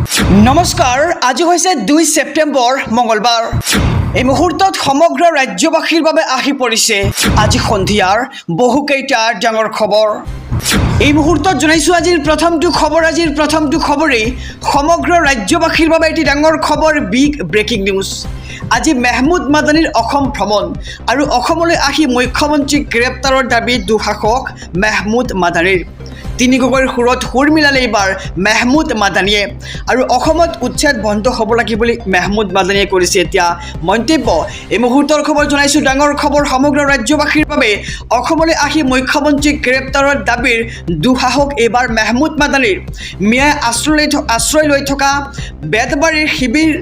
নমস্কাৰ, আজি হৈছে 2 ছেপ্টেম্বৰ মঙলবাৰ। এই মুহূৰ্তত সমগ্ৰ ৰাজ্যবাসীৰ বাবে আহি পৰিছে আজি সন্ধিয়াৰ বহুকেইটা ডাঙৰ খবৰ। এই মুহূৰ্তত জনাইছোঁ আজিৰ প্ৰথমটো খবৰেই সমগ্ৰ ৰাজ্যবাসীৰ বাবে এটি ডাঙৰ খবৰ, বিগ ব্ৰেকিং নিউজ। আজি মেহমুদ মাদানীৰ অসম ভ্ৰমণ আৰু অসমলৈ আহি মুখ্যমন্ত্ৰীক গ্ৰেপ্তাৰৰ দাবী দুঃসাহস মেহমুদ মাদানীৰ। তিনি গগৈৰ সুৰত সুৰ মিলালে এইবাৰ মেহমুদ মাদানীয়ে আৰু অসমত উচ্ছেদ বন্ধ হ'ব লাগে বুলি মেহমুদ মাদানীয়ে কৰিছে এতিয়া মন্তব্য। এই মুহূৰ্তৰ খবৰ জনাইছোঁ, ডাঙৰ খবৰ সমগ্ৰ ৰাজ্যবাসীৰ বাবে। অসমলৈ আহি মুখ্যমন্ত্ৰীক গ্ৰেপ্তাৰৰ দাবীৰ দুঃসাহস এইবাৰ মেহমুদ মাদানীৰ। মিয়াই আশ্ৰয় লৈ থকা বেতবাৰীৰ শিবিৰ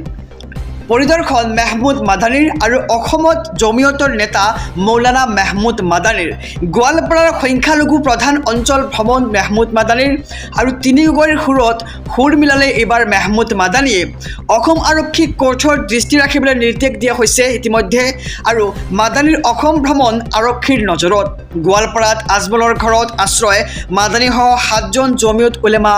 পৰিদৰ্শন মেহমুদ মাদানীৰ আৰু অসমত জমিয়তৰ নেতা মৌলানা মেহমুদ মাদানীৰ। গোৱালপাৰাৰ সংখ্যালঘু প্ৰধান অঞ্চল ভ্ৰমণ মেহমুদ মাদানীৰ আৰু তিনি গগৈৰ সুৰত সুৰ মিলালে এইবাৰ মেহমুদ মাদানীয়ে। অসম আৰক্ষীক কঠোৰ দৃষ্টি ৰাখিবলৈ নিৰ্দেশ দিয়া হৈছে ইতিমধ্যে আৰু মাদানীৰ অসম ভ্ৰমণ আৰক্ষীৰ নজৰত। গোৱালপাৰাত আজমলৰ ঘৰত আশ্ৰয় মাদানীসহ 7জন জমিয়ত উলেমা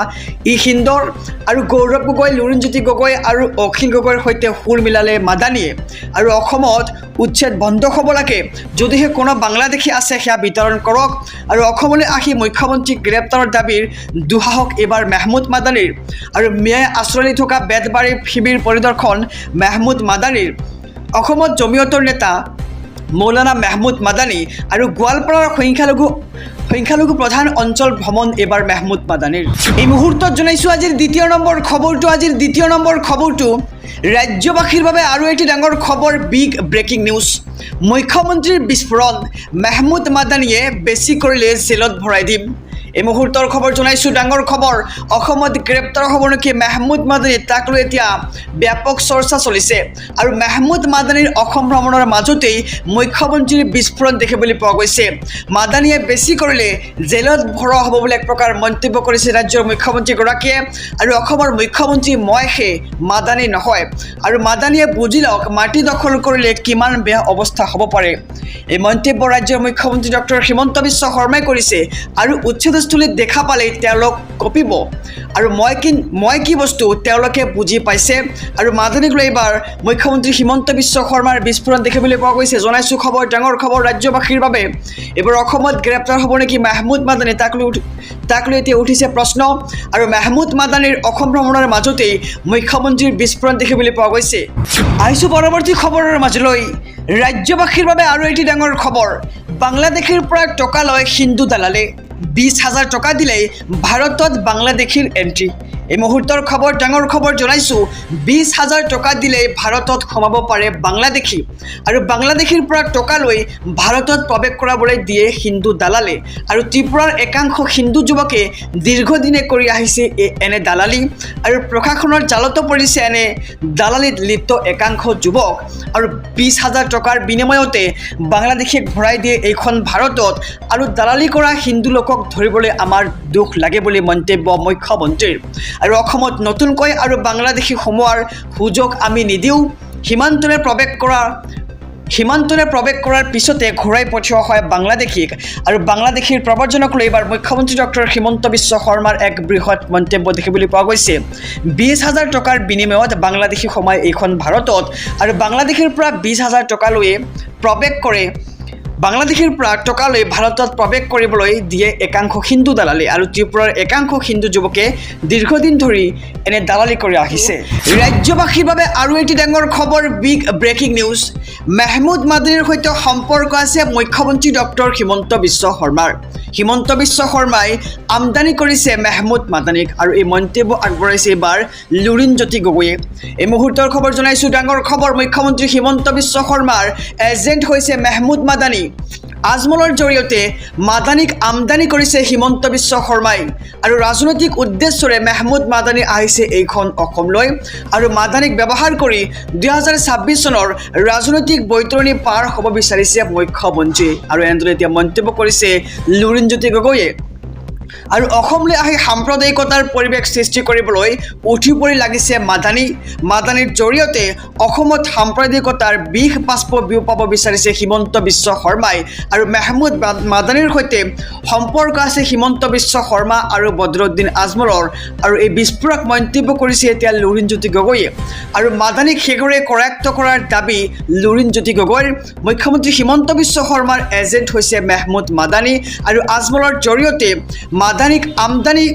হিন্দৰ আৰু গৌৰৱ গগৈ, লুৰিণজ্যোতি গগৈ আৰু অখিল গগৈৰ সৈতে সুৰ মিলালে মাদানীয়ে আৰু অসমত উচ্ছেদ বন্ধ হ'ব লাগে। যদিহে কোনো বাংলাদেশী আছে সেয়া বিতৰণ কৰক আৰু অসমলৈ আহি মুখ্যমন্ত্ৰীক গ্ৰেপ্তাৰৰ দাবীৰ দুঃসাহস এইবাৰ মেহমুদ মাদানীৰ আৰু মিয়াই আশ্ৰয় লৈ থকা বেতবাৰীৰ শিবিৰ পৰিদৰ্শন মেহমুদ মাদানীৰ। অসমত জমিয়তৰ নেতা মৌলানা মেহমুদ মাদানী আৰু গোৱালপাৰাৰ সংখ্যালঘু প্ৰধান অঞ্চল ভ্ৰমণ এইবাৰ মেহমুদ মাদানীৰ। এই মুহূৰ্তত জনাইছোঁ আজিৰ দ্বিতীয় নম্বৰ খবৰটো ৰাজ্যবাসীৰ বাবে আৰু এটি ডাঙৰ খবৰ, বিগ ব্ৰেকিং নিউজ। মুখ্যমন্ত্ৰীৰ বিস্ফোৰণ, মেহমুদ মাদানীয়ে বেছি কৰিলে জেলত ভৰাই দিম। এই মুহূৰ্তৰ খবৰ জনাইছোঁ, ডাঙৰ খবৰ। অসমত গ্ৰেপ্তাৰ হ'ব নেকি মেহমুদ মাদানী, তাক লৈ এতিয়া ব্যাপক চৰ্চা চলিছে আৰু মেহমুদ মাদানীৰ অসম ভ্ৰমণৰ মাজতেই মুখ্যমন্ত্ৰীৰ বিস্ফোৰণ দেখিবলৈ পোৱা গৈছে। মাদানীয়ে বেছি কৰিলে জেলত ভৰোৱা হ'ব বুলি এক প্ৰকাৰ মন্তব্য কৰিছে ৰাজ্যৰ মুখ্যমন্ত্ৰীগৰাকীয়ে আৰু অসমৰ মুখ্যমন্ত্ৰী মইহে মাদানী নহয় আৰু মাদানীয়ে বুজি লওক মাটি দখল কৰিলে কিমান বেয়া অৱস্থা হ'ব পাৰে। এই মন্তব্য ৰাজ্যৰ মুখ্যমন্ত্ৰী ডক্টৰ হিমন্ত বিশ্ব শৰ্মাই কৰিছে আৰু উচ্ছেদস্থলীত দেখা পালেই তেওঁলোক কঁপিব আৰু মই কি বস্তু তেওঁলোকে বুজি পাইছে আৰু মাদানীক লৈ এইবাৰ মুখ্যমন্ত্ৰী হিমন্ত বিশ্ব শৰ্মাৰ বিস্ফোৰণ দেখিবলৈ পোৱা গৈছে। জনাইছোঁ খবৰ, ডাঙৰ খবৰ ৰাজ্যবাসীৰ বাবে। এইবাৰ অসমত গ্ৰেপ্তাৰ হ'ব নেকি মেহমুদ মাদানী, তাক লৈ এতিয়া উঠিছে প্ৰশ্ন আৰু মেহমুদ মাদানীৰ অসম ভ্ৰমণৰ মাজতেই মুখ্যমন্ত্ৰীৰ বিস্ফোৰণ দেখিবলৈ পোৱা গৈছে। আহিছোঁ পৰৱৰ্তী খবৰৰ মাজলৈ। ৰাজ্যবাসীৰ বাবে আৰু এটি ডাঙৰ খবৰ, বাংলাদেশৰ পৰা টকা লয় হিন্দু দালালে। 20,000 টকা দিলেই ভাৰতত বাংলাদেশীৰ এণ্ট্ৰি। এই মুহূৰ্তৰ খবৰ, ডাঙৰ খবৰ জনাইছোঁ, 20,000 টকা দিলেই ভাৰতত সোমাব পাৰে বাংলাদেশী আৰু বাংলাদেশীৰ পৰা টকা লৈ ভাৰতত প্ৰৱেশ কৰাবলৈ দিয়ে হিন্দু দালালে আৰু ত্ৰিপুৰাৰ একাংশ হিন্দু যুৱকে দীৰ্ঘদিনে কৰি আহিছে এনে দালালি আৰু প্ৰশাসনৰ জালতো পৰিছে এনে দালালিত লিপ্ত একাংশ যুৱক আৰু 20,000 টকাৰ বিনিময়তে বাংলাদেশীক ভৰাই দিয়ে এইখন ভাৰতত আৰু দালালি কৰা হিন্দু লোকক ধৰিবলৈ আমাৰ দুখ লাগে বুলি মন্তব্য মুখ্যমন্ত্ৰীৰ। আৰু অসমত নতুনকৈ আৰু বাংলাদেশী সোমোৱাৰ সুযোগ আমি নিদিওঁ। সীমান্তৰে প্ৰৱেশ কৰাৰ পিছতে ঘূৰাই পঠিওৱা হয় বাংলাদেশীক আৰু বাংলাদেশীৰ প্ৰব্ৰজনক লৈ এইবাৰ মুখ্যমন্ত্ৰী ডক্টৰ হিমন্ত বিশ্ব শৰ্মাৰ এক বৃহৎ মন্তব্য দেখিবলৈ পোৱা গৈছে। 20,000 টকাৰ বিনিময়ত বাংলাদেশী সোমাই এইখন ভাৰতত আৰু বাংলাদেশীৰ পৰা 20,000 টকা লৈয়ে প্ৰৱেশ কৰে। বাংলাদেশীৰ পৰা টকা লৈ ভাৰতত প্ৰৱেশ কৰিবলৈ দিয়ে একাংশ হিন্দু দালালি আৰু ত্ৰিপুৰাৰ একাংশ হিন্দু যুৱকে দীৰ্ঘদিন ধৰি এনে দালালি কৰি আহিছে। ৰাজ্যবাসীৰ বাবে আৰু এটি ডাঙৰ খবৰ, বিগ ব্ৰেকিং নিউজ। মেহমুদ মাদানীৰ সৈতে সম্পৰ্ক আছে মুখ্যমন্ত্ৰী ডক্টৰ হিমন্ত বিশ্ব শৰ্মাৰ। হিমন্ত বিশ্ব শৰ্মাই আমদানি কৰিছে মেহমুদ মাদানীক আৰু এই মন্তব্য আগবঢ়াইছে এইবাৰ লুৰিণজ্যোতি গগৈয়ে। এই মুহূৰ্তৰ খবৰ জনাইছোঁ, ডাঙৰ খবৰ। মুখ্যমন্ত্ৰী হিমন্ত বিশ্ব শৰ্মাৰ এজেণ্ট হৈছে মেহমুদ মাদানী। আজমলৰ জৰিয়তে মাদানীক আমদানি কৰিছে হিমন্ত বিশ্ব শৰ্মাই আৰু ৰাজনৈতিক উদ্দেশ্যৰে মেহমুদ মাদানী আহিছে এইখন অসমলৈ আৰু মাদানীক ব্যৱহাৰ কৰি 2026 চনৰ ৰাজনৈতিক বৈতৰণি পাৰ হ'ব বিচাৰিছে মুখ্যমন্ত্ৰী আৰু এনেদৰে এতিয়া মন্তব্য কৰিছে লুৰিণজ্যোতি গগৈয়ে। আৰু অসমলৈ আহি সাম্প্ৰদায়িকতাৰ পৰিৱেশ সৃষ্টি কৰিবলৈ উঠি পৰি লাগিছে মাদানীৰ জৰিয়তে অসমত সাম্প্ৰদায়িকতাৰ বিষ বাষ্প বিয়পাব বিচাৰিছে হিমন্ত বিশ্ব শৰ্মাই আৰু মেহমুদ মাদানীৰ সৈতে সম্পৰ্ক আছে হিমন্ত বিশ্ব শৰ্মা আৰু বদৰুদ্দিন আজমলৰ আৰু এই বিস্ফোৰক মন্তব্য কৰিছে এতিয়া লুৰিণজ্যোতি গগৈয়ে আৰু মাদানীক শীঘ্ৰে কৰায়ত্ব কৰাৰ দাবী লুৰিণজ্যোতি গগৈৰ মুখ্যমন্ত্ৰী হিমন্ত বিশ্ব শৰ্মাৰ এজেণ্ট হৈছে মেহমুদ মাদানী আৰু আজমলৰ জৰিয়তে মাদানীক আমদানি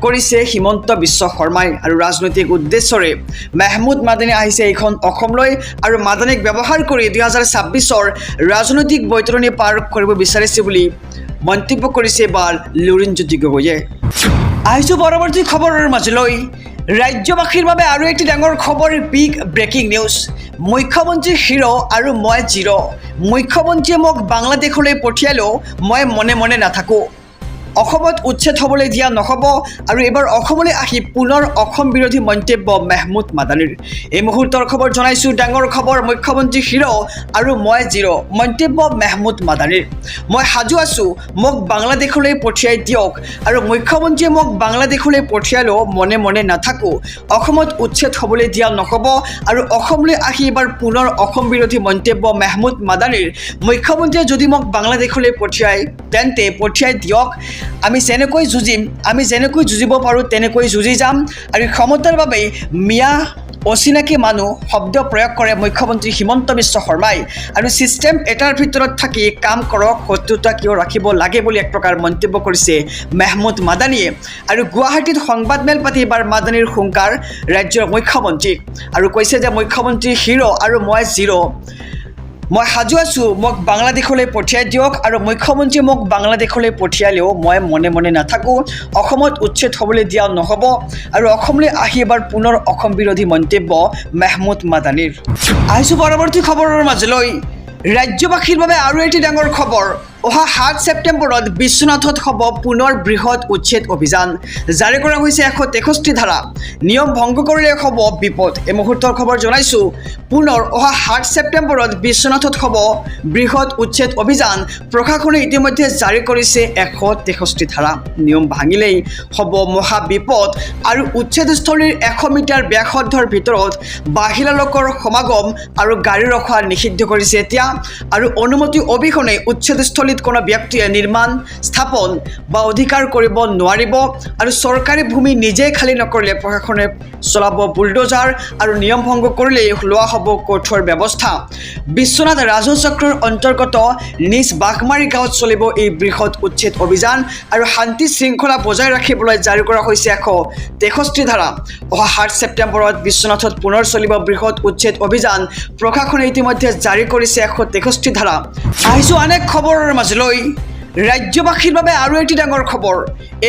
কৰিছে হিমন্ত বিশ্ব শৰ্মাই আৰু ৰাজনৈতিক উদ্দেশ্যৰে মেহমুদ মাদানী আহিছে এইখন অসমলৈ আৰু মাদানীক ব্যৱহাৰ কৰি 2026ৰ ৰাজনৈতিক বৈতৰণি পাৰ কৰিব বিচাৰিছে বুলি মন্তব্য কৰিছে এবাৰ লুৰিণজ্যোতি গগৈয়ে আহিছোঁ পৰৱৰ্তী খবৰৰ মাজলৈ ৰাজ্যবাসীৰ বাবে আৰু এটি ডাঙৰ খবৰ বিগ ব্ৰেকিং নিউজ মুখ্যমন্ত্ৰী হিৰো আৰু মই জিৰো মুখ্যমন্ত্ৰীয়ে মোক বাংলাদেশলৈ পঠিয়ালেও মই মনে মনে নাথাকোঁ অসমত উচ্ছেদ হ'বলৈ দিয়া নহ'ব আৰু এবাৰ অসমলৈ আহি পুনৰ অসম বিৰোধী মন্তব্য মেহমুদ মাদানীৰ এই মুহূৰ্তৰ খবৰ জনাইছোঁ ডাঙৰ খবৰ মুখ্যমন্ত্ৰী হিৰো আৰু মই জিৰো মন্তব্য মেহমুদ মাদানীৰ মই সাজু আছোঁ মোক বাংলাদেশলৈ পঠিয়াই দিয়ক আৰু মুখ্যমন্ত্ৰীয়ে মোক বাংলাদেশলৈ পঠিয়ালেও মনে মনে নাথাকোঁ অসমত উচ্ছেদ হ'বলৈ দিয়া নহ'ব আৰু অসমলৈ আহি এবাৰ পুনৰ অসম বিৰোধী মন্তব্য মেহমুদ মাদানীৰ মুখ্যমন্ত্ৰীয়ে যদি মোক বাংলাদেশলৈ পঠিয়ায় তেন্তে পঠিয়াই দিয়ক আমি যেনেকৈ যুঁজিব পাৰোঁ তেনেকৈ যুঁজি যাম আৰু ক্ষমতাৰ বাবে মিয়া অচিনাকি মানুহ শব্দ প্ৰয়োগ কৰে মুখ্যমন্ত্ৰী হিমন্ত বিশ্ব শৰ্মাই আৰু ছিষ্টেম এটাৰ ভিতৰত থাকি কাম কৰক শত্ৰুতা কিয় ৰাখিব লাগে বুলি এক প্ৰকাৰ মন্তব্য কৰিছে মেহমুদ মাদানীয়ে আৰু গুৱাহাটীত সংবাদমেল পাতি এবাৰ মাদানীৰ হুংকাৰ ৰাজ্যৰ মুখ্যমন্ত্ৰীক আৰু কৈছে যে মুখ্যমন্ত্ৰী হিৰো আৰু মই জিৰো মই সাজু আছোঁ মোক বাংলাদেশলৈ পঠিয়াই দিয়ক আৰু মুখ্যমন্ত্ৰীয়ে মোক বাংলাদেশলৈ পঠিয়ালেও মই মনে মনে নাথাকোঁ অসমত উচ্ছেদ হ'বলৈ দিয়া নহ'ব আৰু অসমলৈ আহি এবাৰ পুনৰ অসম বিৰোধী মন্তব্য মেহমুদ মাদানীৰ আহিছোঁ পৰৱৰ্তী খবৰৰ মাজলৈ ৰাজ্যবাসীৰ বাবে আৰু এটি ডাঙৰ খবৰ অহা 7 ছেপ্টেম্বৰত বিশ্বনাথত হ'ব পুনৰ বৃহৎ উচ্ছেদ অভিযান জাৰি কৰা হৈছে 163 ধাৰা নিয়ম ভংগ কৰিলে হ'ব বিপদ এই মুহূৰ্তৰ খবৰ জনাইছোঁ পুনৰ অহা 7 ছেপ্টেম্বৰত বিশ্বনাথত হ'ব বৃহৎ উচ্ছেদ অভিযান প্ৰশাসনে ইতিমধ্যে জাৰি কৰিছে 163 ধাৰা নিয়ম ভাঙিলেই হ'ব মহা বিপদ আৰু উচ্ছেদস্থলীৰ 100 মিটাৰ ব্যাসাৰ্ধৰ ভিতৰত বাহিৰা লোকৰ সমাগম আৰু গাড়ী ৰখা নিষিদ্ধ কৰিছে এতিয়া আৰু অনুমতি অবিহনে উচ্ছেদস্থলী কোনো ব্যক্তিয়ে নিৰ্মাণ স্থাপন বা অধিকাৰ কৰিব নোৱাৰিব আৰু চৰকাৰী ভূমি নিজেই খালী নকৰিলে প্ৰশাসনে চলাব বুলডোজাৰ আৰু নিয়ম ভংগ কৰিলে লোৱা হ'ব কঠোৰ ব্যৱস্থা বিশ্বনাথ ৰাজহ চক্ৰৰ অন্তৰ্গত নিজ বাঘমাৰী গাঁৱত চলিব এই বৃহৎ উচ্ছেদ অভিযান আৰু শান্তি শৃংখলা বজাই ৰাখিবলৈ জাৰি কৰা হৈছে 163 ধাৰা অহা 7 ছেপ্টেম্বৰত বিশ্বনাথত পুনৰ চলিব বৃহৎ উচ্ছেদ অভিযান প্ৰশাসনে ইতিমধ্যে জাৰি কৰিছে 163 ধাৰা আহিছোঁ আন এক খবৰৰ মাজলৈ ৰাজ্যবাসীৰ বাবে আৰু এটি ডাঙৰ খবৰ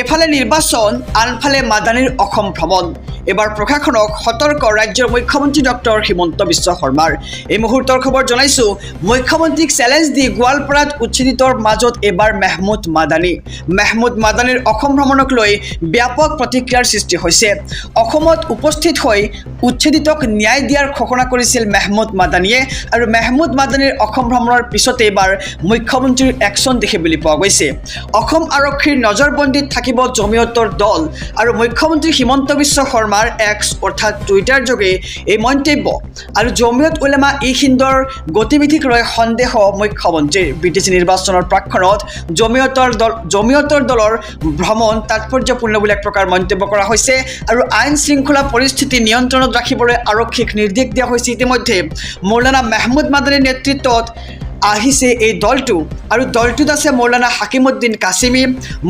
এফালে নিৰ্বাচন আনফালে মাদানীৰ অসম ভ্ৰমণ এবাৰ প্ৰশাসনক সতৰ্ক ৰাজ্যৰ মুখ্যমন্ত্ৰী ডক্টৰ হিমন্ত বিশ্ব শৰ্মাৰ এই মুহূৰ্তৰ খবৰ জনাইছোঁ মুখ্যমন্ত্ৰীক চেলেঞ্জ দি গোৱালপাৰাত উচ্ছেদিতৰ মাজত এবাৰ মেহমুদ মাদানীৰ অসম ভ্ৰমণক লৈ ব্যাপক প্ৰতিক্ৰিয়াৰ সৃষ্টি হৈছে অসমত উপস্থিত হৈ উচ্ছেদিতক ন্যায় দিয়াৰ ঘোষণা কৰিছিল মেহমুদ মাদানীয়ে আৰু মেহমুদ মাদানীৰ অসম ভ্ৰমণৰ পিছতে এবাৰ মুখ্যমন্ত্ৰীৰ একশ্যন দেখিবলৈ পোৱা গৈছে অসম আৰক্ষীৰ নজৰবন্দীত থাকিব জমিয়তৰ দল আৰু মুখ্যমন্ত্ৰী হিমন্ত বিশ্ব শৰ্মাৰ এক্স অৰ্থাৎ টুইটাৰ যোগে এই মন্তব্য আৰু জমিয়ত উলেমা হিন্দৰ গতিবিধিক লৈ সন্দেহ মুখ্যমন্ত্ৰীৰ বিটিচি নিৰ্বাচনৰ প্ৰাক্ষণত জমিয়তৰ দলৰ ভ্ৰমণ তাৎপৰ্যপূৰ্ণ বুলি এক প্ৰকাৰ মন্তব্য কৰা হৈছে আৰু আইন শৃংখলা পৰিস্থিতি নিয়ন্ত্ৰণত ৰাখিবলৈ আৰক্ষীক নিৰ্দেশ দিয়া হৈছে ইতিমধ্যে মৌলানা মেহমুদ মাদানীৰ নেতৃত্বত আহিছে এই দলটো আৰু দলটোত আছে মৌলানা হাকিমুদ্দিন কাছিমি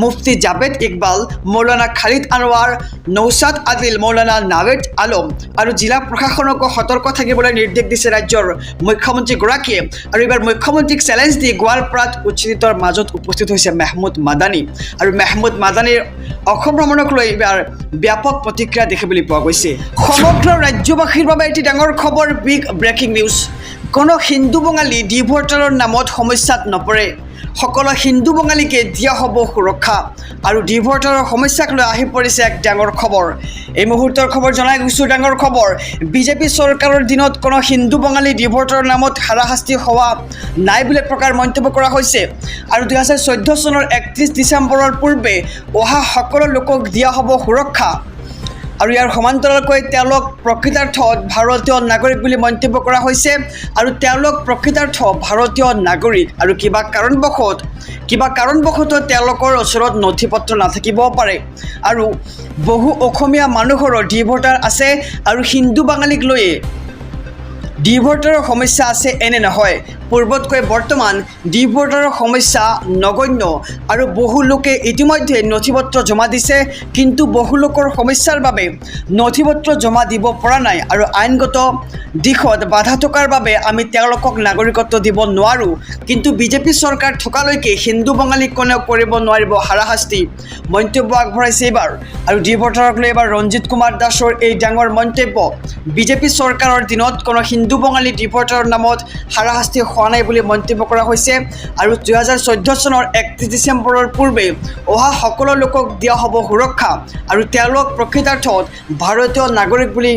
মুফতি জাবেদ ইকবাল মৌলানা খালিদ আনৱাৰ নৌচাদ আদিল মৌলানা নাৱেদ আলম আৰু জিলা প্ৰশাসনকো সতৰ্ক থাকিবলৈ নিৰ্দেশ দিছে ৰাজ্যৰ মুখ্যমন্ত্ৰীগৰাকীয়ে আৰু এইবাৰ মুখ্যমন্ত্ৰীক চেলেঞ্জ দি গোৱালপাৰাত উচ্ছেদিতৰ মাজত উপস্থিত হৈছে মেহমুদ মাদানী আৰু মেহমুদ মাদানীৰ অসম ভ্ৰমণক লৈ এইবাৰ ব্যাপক প্ৰতিক্ৰিয়া দেখিবলৈ পোৱা গৈছে সমগ্ৰ ৰাজ্যবাসীৰ বাবে এটি ডাঙৰ খবৰ বিগ ব্ৰেকিং নিউজ কোনো হিন্দু বঙালী ডিভোটাৰৰ নামত সমস্যাত নপৰে সকলো হিন্দু বঙালীকে দিয়া হ'ব সুৰক্ষা আৰু ডিভোটাৰৰ সমস্যাক লৈ আহি পৰিছে এক ডাঙৰ খবৰ এই মুহূৰ্তৰ খবৰ জনাই গৈছোঁ ডাঙৰ খবৰ বিজেপি চৰকাৰৰ দিনত কোনো হিন্দু বঙালী ডিভোটাৰৰ নামত হাৰাশাস্তি হোৱা নাই বুলি প্ৰকাৰ মন্তব্য কৰা হৈছে আৰু 2014 চনৰ 31 ডিচেম্বৰৰ পূৰ্বে অহা সকলো লোকক দিয়া হ'ব সুৰক্ষা আৰু ইয়াৰ সমান্তৰালকৈ তেওঁলোক প্ৰকৃতাৰ্থত ভাৰতীয় নাগৰিক বুলি মন্তব্য কৰা হৈছে আৰু তেওঁলোক প্ৰকৃতাৰ্থ ভাৰতীয় নাগৰিক আৰু কিবা কাৰণবশতঃ তেওঁলোকৰ ওচৰত নথি পত্ৰ নাথাকিব পাৰে আৰু বহু অসমীয়া মানুহৰ ডিভোটাৰ আছে আৰু হিন্দু বাঙালীক লৈ ডিভোটাৰৰ সমস্যা আছে এনে নহয় পূৰ্বতকৈ বৰ্তমান ডিভোটাৰৰ সমস্যা নগণ্য আৰু বহু লোকে ইতিমধ্যে নথিপত্ৰ জমা দিছে কিন্তু বহু লোকৰ সমস্যাৰ বাবে নথিপত্ৰ জমা দিব পৰা নাই আৰু আইনগত দিশত বাধা থকাৰ বাবে আমি তেওঁলোকক নাগৰিকত্ব দিব নোৱাৰোঁ কিন্তু বিজেপি চৰকাৰ থকালৈকে হিন্দু বঙালীক কোনেও কৰিব নোৱাৰিব হাৰাশাস্তি মন্তব্য আগবঢ়াইছে এইবাৰ আৰু ডিভোটাৰক লৈ এইবাৰ ৰঞ্জিত কুমাৰ দাসৰ এই ডাঙৰ মন্তব্য বিজেপি চৰকাৰৰ দিনত কোনো হিন্দু বঙালী ডিভোটাৰৰ নামত হাৰাশাস্তি হোৱা নাই বুলি মন্তব্য কৰা হৈছে আৰু 2014 চনৰ 31 ডিচেম্বৰৰ পূৰ্বে অহা সকলো লোকক দিয়া হ'ব সুৰক্ষা আৰু তেওঁলোক প্ৰকৃতাৰ্থত ভাৰতীয় নাগৰিক বুলি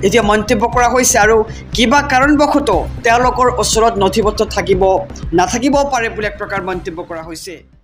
এতিয়া মন্তব্য কৰা হৈছে আৰু কিবা কাৰণবশতঃ তেওঁলোকৰ ওচৰত নথিপত্ৰ নাথাকিব পাৰে বুলি এক প্ৰকাৰ মন্তব্য কৰা হৈছে